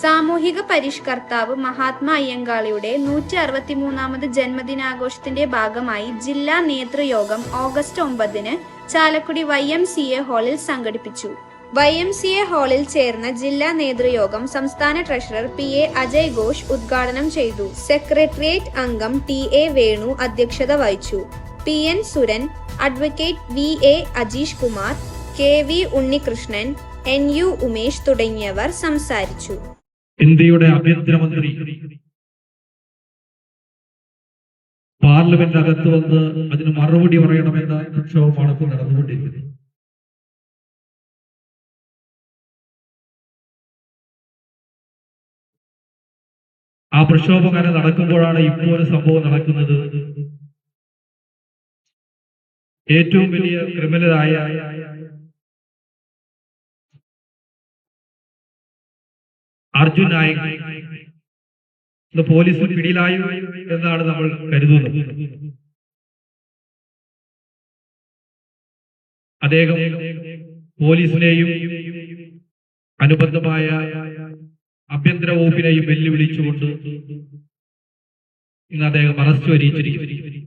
സാമൂഹിക പരിഷ്കർത്താവ് മഹാത്മാ അയ്യങ്കാളിയുടെ 163ാമത് ജന്മദിനാഘോഷത്തിന്റെ ഭാഗമായി ജില്ലാ നേതൃയോഗം ഓഗസ്റ്റ് 9-ന് ചാലക്കുടി YMCA ഹാളിൽ സംഘടിപ്പിച്ചു. YMCA ഹാളിൽ ചേർന്ന ജില്ലാ നേതൃയോഗം സംസ്ഥാന ട്രഷറർ PA അജയ് ഘോഷ് ഉദ്ഘാടനം ചെയ്തു. സെക്രട്ടേറിയറ്റ് അംഗം TA വേണു അധ്യക്ഷത വഹിച്ചു. PN Suran, advocate VA Ajeesh Kumar, KV Unnikrishnan, NU Umesh തുടങ്ങിയവർ സംസാരിച്ചു. ഇന്ത്യയുടെ ആഭ്യന്തരമന്ത്രി പാർലമെന്റിനകത്ത് വന്ന് അതിന് മറുപടി പറയണമെന്ന പ്രക്ഷോഭമാണ് ഇപ്പോൾ നടന്നുകൊണ്ടിരിക്കുന്നത്. ആ പ്രക്ഷോഭം അങ്ങനെ നടക്കുമ്പോഴാണ് ഇപ്പോൾ ഒരു സംഭവം നടക്കുന്നത്. ഏറ്റവും വലിയ ക്രിമിനലായ അർജുൻ നായക് പോലീസ് പിടിയിലായി എന്നാണ് നമ്മൾ കരുതുന്നത്. അദ്ദേഹം പോലീസിനെയും അനുബന്ധമായ ആഭ്യന്തര വകുപ്പിനെയും വെല്ലുവിളിച്ചുകൊണ്ട് ഇന്ന് അദ്ദേഹം അറസ്റ്റ് വരിച്ചിരിക്കുന്നു.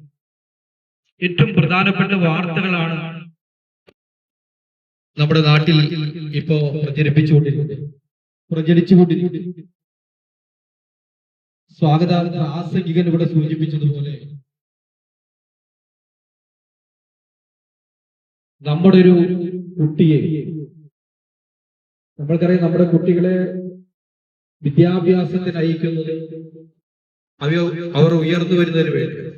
ഏറ്റവും പ്രധാനപ്പെട്ട വാർത്തകളാണ് നമ്മുടെ നാട്ടിൽ ഇപ്പോ പ്രചരിച്ചുകൊണ്ടിരിക്കുന്നത്. സ്വാഗതാർത്ഥ ആസംഖികൻ ഇവിടെ സൂചിപ്പിച്ചതുപോലെ നമ്മുടെ ഒരു കുട്ടിയെ, നമ്മൾക്കറിയാം, നമ്മുടെ കുട്ടികളെ വിദ്യാഭ്യാസത്തിന് അയക്കുന്നത് അവർ ഉയർന്നു വരുന്നതിന് വേണ്ടി.